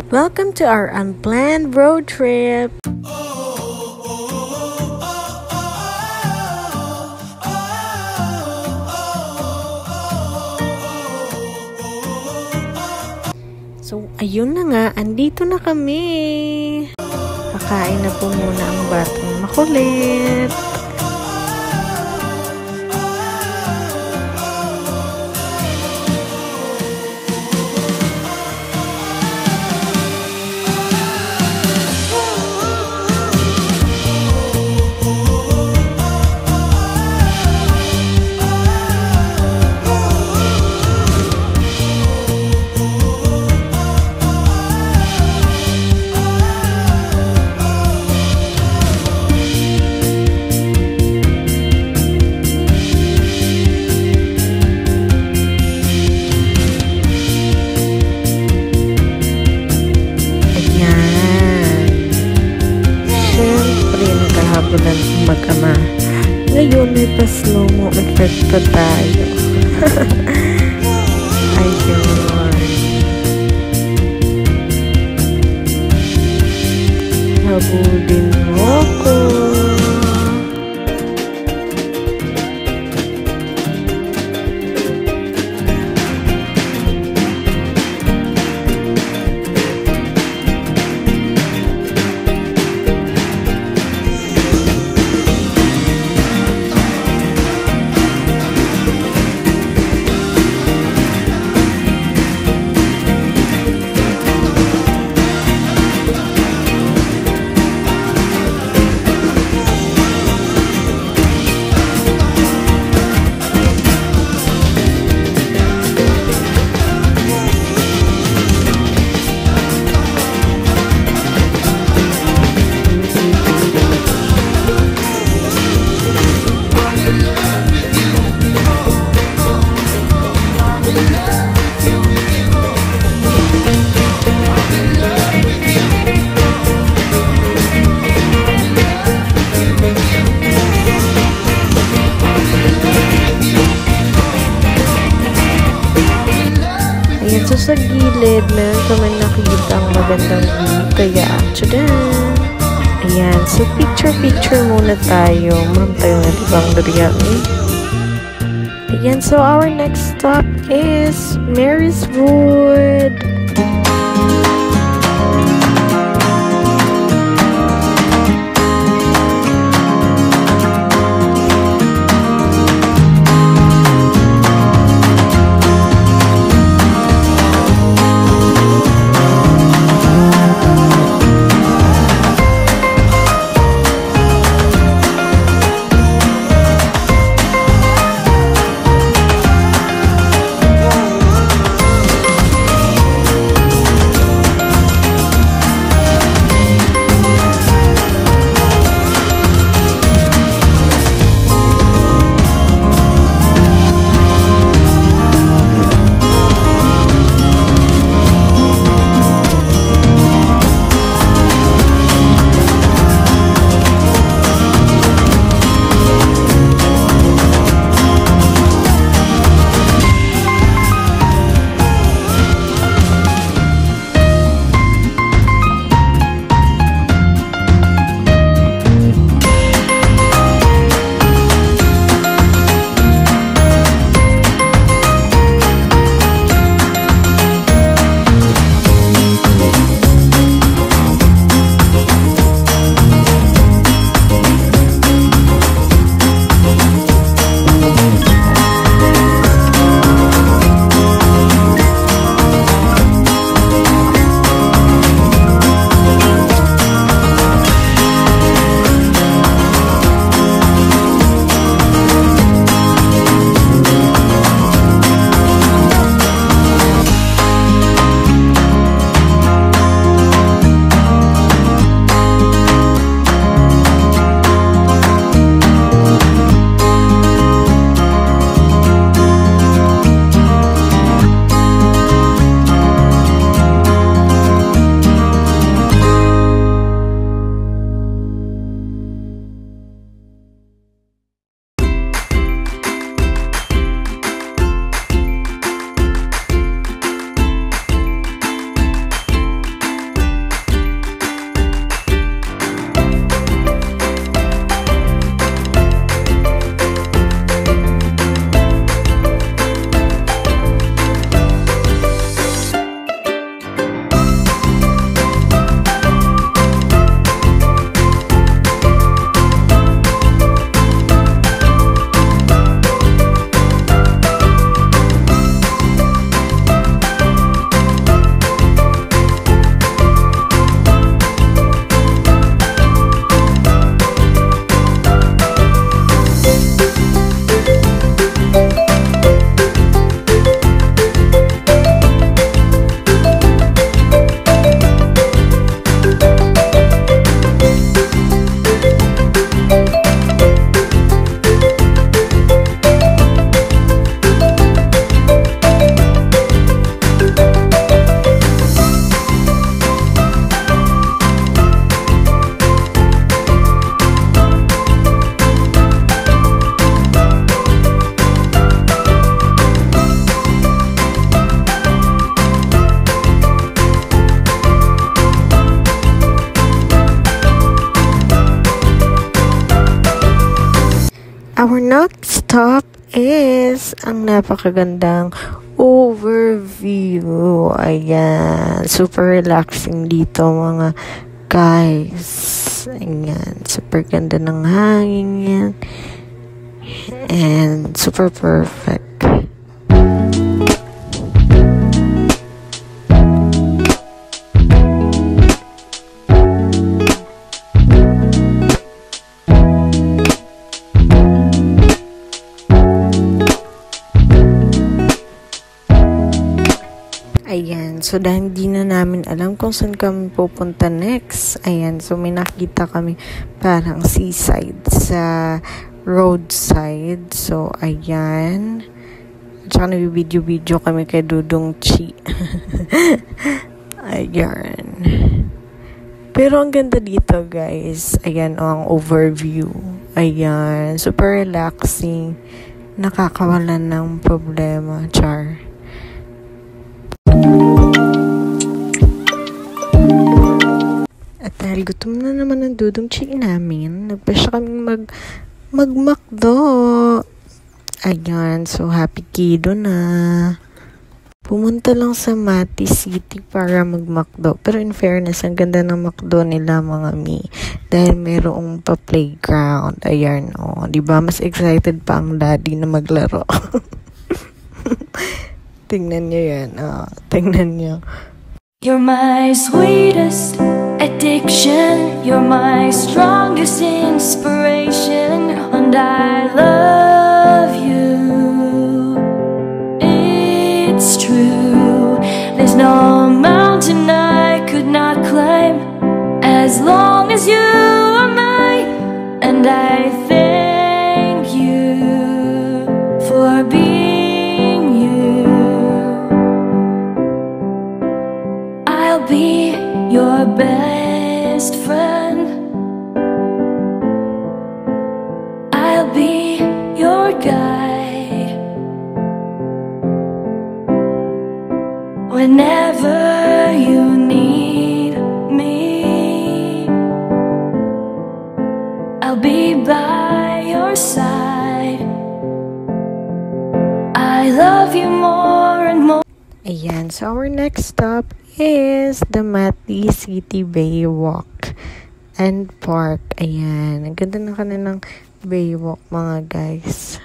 Welcome to our unplanned road trip. So, ayun na nga, andito na kami. Kakain na po muna ang batang makulit. Bulan mag-ama. Ngayon may pa-slow mo. Mag-fred tayo. Ayun. Habulin mo ko. So, sa gilid, meron kami nakikita ang magandang view. Kaya, tchadan! Ayan. So, picture muna tayo. Meron tayo na ibang biryani. Ayan. So, our next stop is Mary's Wood. our next stop is ang napakagandang overview. Ayan. Super relaxing dito mga guys. Ayan. Super ganda ng hangin yan. And super perfect. Ayan, so dahil hindi na namin alam kung saan kami pupunta next, ayan, so may nakita kami parang seaside sa roadside. So, ayan. Tsaka nag-video-video kami kay Dudong Chi. Ayan. Pero ang ganda dito, guys. Ayan, ang overview. Ayan, super relaxing. Nakakawalan ng problema. Char. At dahil gutom na naman ang Dudong Chi namin, nagpasya kaming mag-McDo. Ayan, so happy kiddo na. Pumunta lang sa Mati City para mag-McDo. Pero in fairness, ang ganda ng McDo nila mga mi. Dahil mayroong pa-playground. Ayan, oh. Diba? Mas excited pa ang daddy na maglaro. Tingnan niyo yan. Tingnan niyo. You're my sweetest addiction. You're my strongest inspiration. And I love you. It's true. There's no mountain I could not climb as long as you are mine. And I thank you for being you. I'll be your best friend. I'll be your guide whenever you need me. I'll be by your side. I love you more and more. Ayan, so our next stop is the Mati City Baywalk and Park. Ayan, ang ganda na kanilang baywalk mga guys.